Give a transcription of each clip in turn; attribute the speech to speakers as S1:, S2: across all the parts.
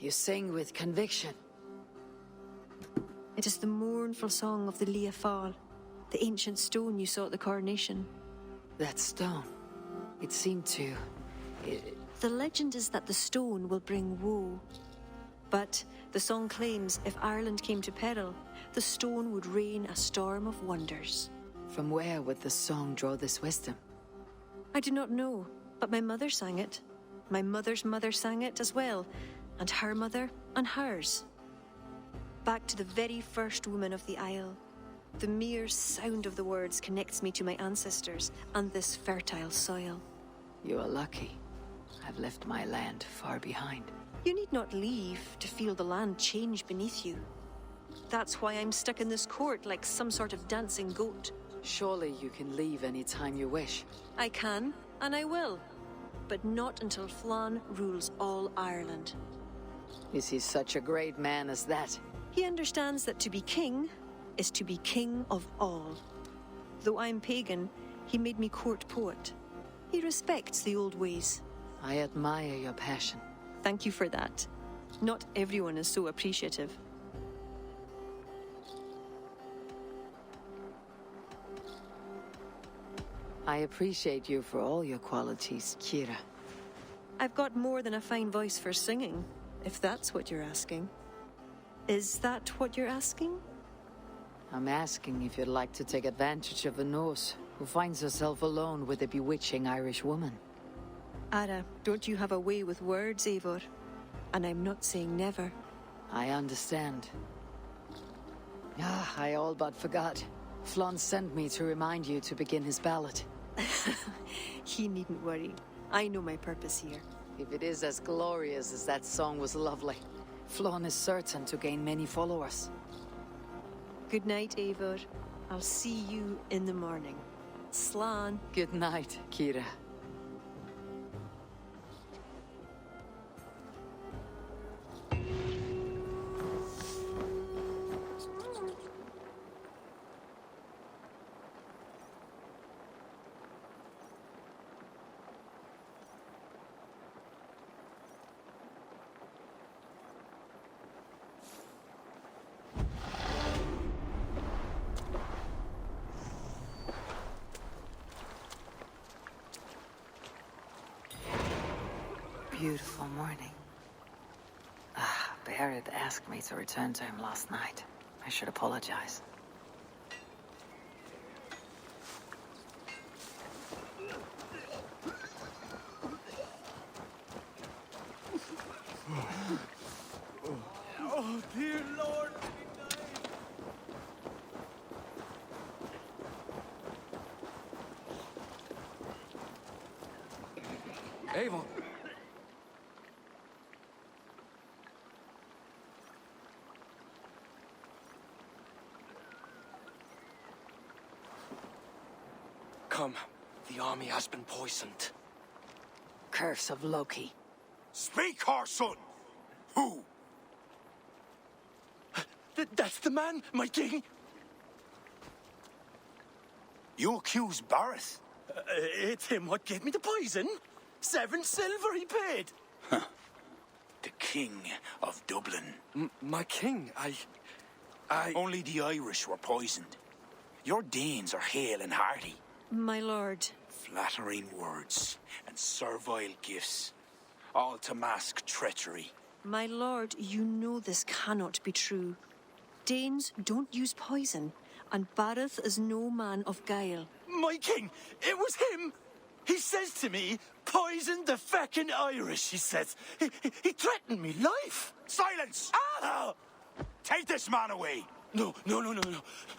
S1: You sing with conviction.
S2: It is the mournful song of the Liafal, the ancient stone you saw at the coronation.
S1: That stone. It seemed to...
S2: The legend is that the stone will bring woe. But the song claims if Ireland came to peril, the stone would rain a storm of wonders.
S1: From where would the song draw this wisdom?
S2: I do not know, but my mother sang it. My mother's mother sang it as well, and her mother and hers. Back to the very first woman of the Isle. The mere sound of the words connects me to my ancestors and this fertile soil.
S1: You are lucky. I've left my land far behind.
S2: You need not leave to feel the land change beneath you. That's why I'm stuck in this court like some sort of dancing goat.
S1: Surely you can leave any time you wish.
S2: I can, and I will. But not until Flann rules all Ireland.
S1: Is he such a great man as that?
S2: He understands that to be king is to be king of all. Though I'm pagan, he made me court poet. He respects the old ways.
S1: I admire your passion.
S2: Thank you for that. Not everyone is so appreciative.
S1: I appreciate you for all your qualities, Kira.
S2: I've got more than a fine voice for singing, if that's what you're asking. Is that what you're asking?
S1: I'm asking if you'd like to take advantage of a Norse who finds herself alone with a bewitching Irish woman.
S2: Ara, don't you have a way with words, Eivor? And I'm not saying never.
S1: I understand. I all but forgot. Flann sent me to remind you to begin his ballad.
S2: He needn't worry. I know my purpose here.
S1: If it is as glorious as that song was lovely, Flann is certain to gain many followers.
S2: Good night, Eivor. I'll see you in the morning. Slán.
S1: Good night, Kira. Beautiful morning. Barrett asked me to return to him last night. I should apologize.
S3: Oh, dear Lord!
S4: Eivor!
S3: Come, the army has been poisoned.
S1: Curse of Loki.
S5: Speak, our son! Who?
S3: That's the man, my king!
S5: You accuse Barrett?
S3: It's him what gave me the poison. 7 silver he paid.
S5: The king of Dublin.
S3: My king, I...
S5: Only the Irish were poisoned. Your Danes are hale and hearty.
S2: My lord.
S5: Flattering words and servile gifts, all to mask treachery.
S2: My lord, you know this cannot be true. Danes don't use poison, and Bareth is no man of guile.
S3: My king, it was him! He says to me, poison the feckin' Irish, he says. He threatened me life.
S5: Silence!
S3: Ah!
S5: Take this man away!
S3: No.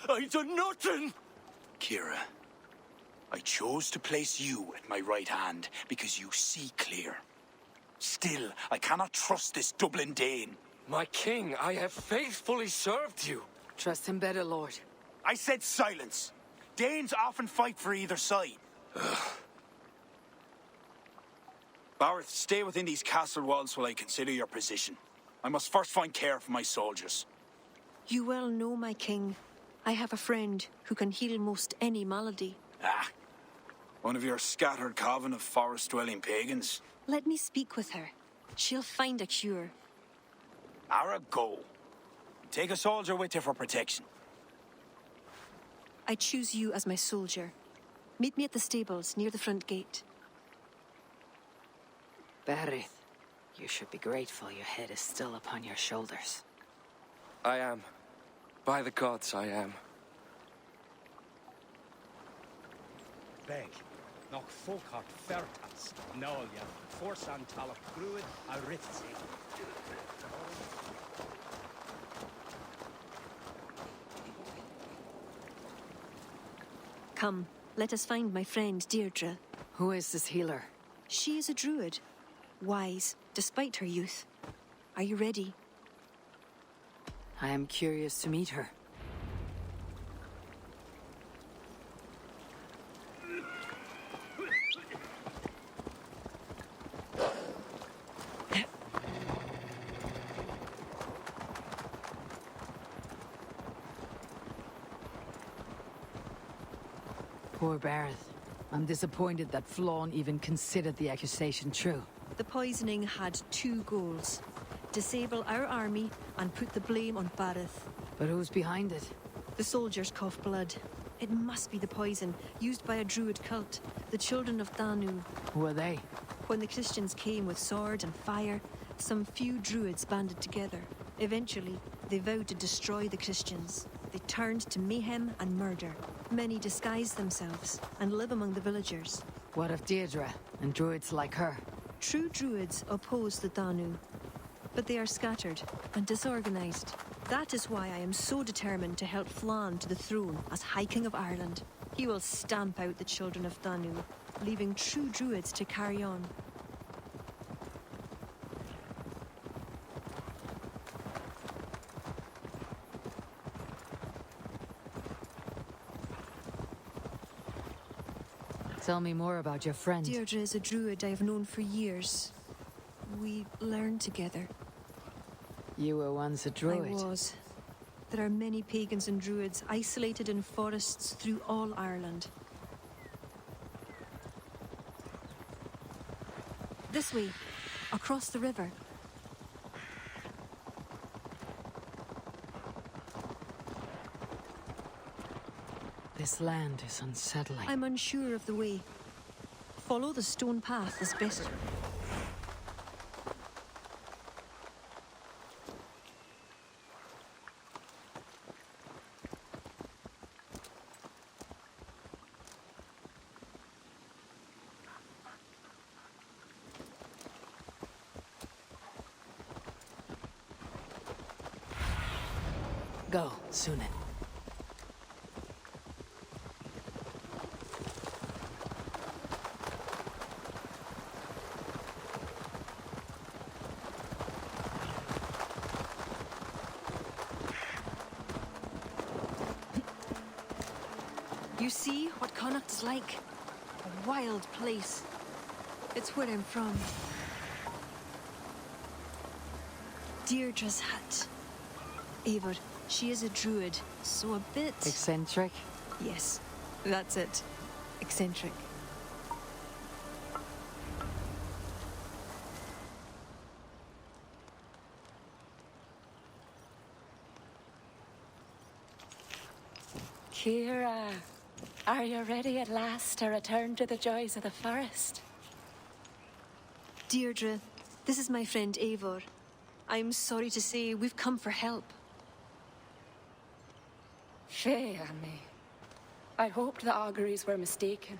S3: I done nothing.
S5: Kira, I chose to place you at my right hand because you see clear. Still, I cannot trust this Dublin Dane.
S4: My king, I have faithfully served you.
S1: Trust him better, Lord.
S5: I said silence. Danes often fight for either side. Barrett, stay within these castle walls while I consider your position. I must first find care for my soldiers.
S2: You well know, my king, I have a friend who can heal most any malady.
S5: One of your scattered coven of forest-dwelling pagans.
S2: Let me speak with her. She'll find a cure.
S5: Ara, go. Take a soldier with you for protection.
S2: I choose you as my soldier. Meet me at the stables near the front gate.
S1: Berith, you should be grateful your head is still upon your shoulders.
S4: I am. By the gods, I am.
S6: Beg, noch folkart fertas, nolja, forsan talak gruid a ritsi.
S2: Come, let us find my friend Deirdre.
S1: Who is this healer?
S2: She is a druid, wise, despite her youth. Are you ready?
S1: I am curious to meet her. Poor Bareth. I'm disappointed that Flawn even considered the accusation true.
S2: The poisoning had two goals. Disable our army and put the blame on Bareth.
S1: But who's behind it?
S2: The soldiers cough blood. It must be the poison used by a druid cult, the children of Danu.
S1: Who are they?
S2: When the Christians came with sword and fire, some few druids banded together. Eventually, they vowed to destroy the Christians. They turned to mayhem and murder. Many disguised themselves and live among the villagers.
S1: What of Deirdre and druids like her?
S2: True druids oppose the Danu, but they are scattered and disorganized. That is why I am so determined to help Flann to the throne as High King of Ireland. He will stamp out the children of Danu, leaving true druids to carry on.
S1: Tell me more about your friend.
S2: Deirdre is a druid I have known for years. We learned together.
S1: You were once a druid.
S2: I was. There are many pagans and druids isolated in forests through all Ireland. This way, across the river.
S1: This land is unsettling.
S2: I'm unsure of the way. Follow the stone path as best.
S1: Go, Sunan.
S2: You see what Connacht is like? A wild place. It's where I'm from. Deirdre's hut. Eivor, she is a druid, so a bit...
S1: Eccentric?
S2: Yes, that's it. Eccentric.
S7: Kira, are you ready at last to return to the joys of the forest?
S2: Deirdre, this is my friend Eivor. I'm sorry to say we've come for help.
S7: Fé me. I hoped the auguries were mistaken.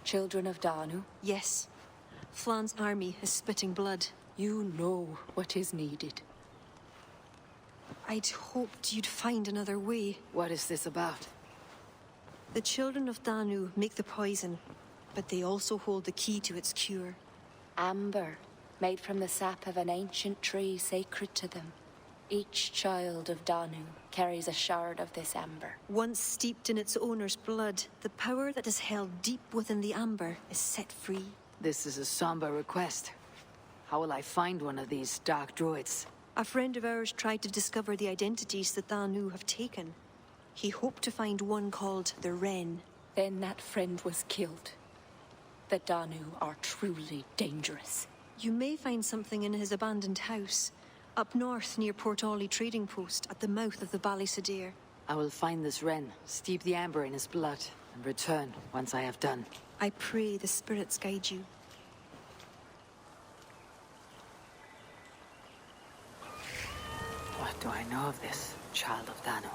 S7: Children of Danu,
S2: Yes, Flann's army is spitting blood.
S7: you know what is needed.
S2: I'd hoped you'd find another way.
S1: What is this about?
S2: The children of Danu make the poison, but they also hold the key to its cure.
S7: Amber, made from the sap of an ancient tree sacred to them. Each child of Danu carries a shard of this amber.
S2: Once steeped in its owner's blood, the power that is held deep within the amber is set free.
S1: This is a somber request. How will I find one of these dark druids?
S2: A friend of ours tried to discover the identities that Danu have taken. He hoped to find one called the Wren.
S7: Then that friend was killed. The Danu are truly dangerous.
S2: You may find something in his abandoned house. Up north near Port Ollie trading post at the mouth of the Ballysadir.
S1: I will find this wren, steep the amber in his blood, and return once I have done.
S2: I pray the spirits guide you.
S1: What do I know of this, child of Danu?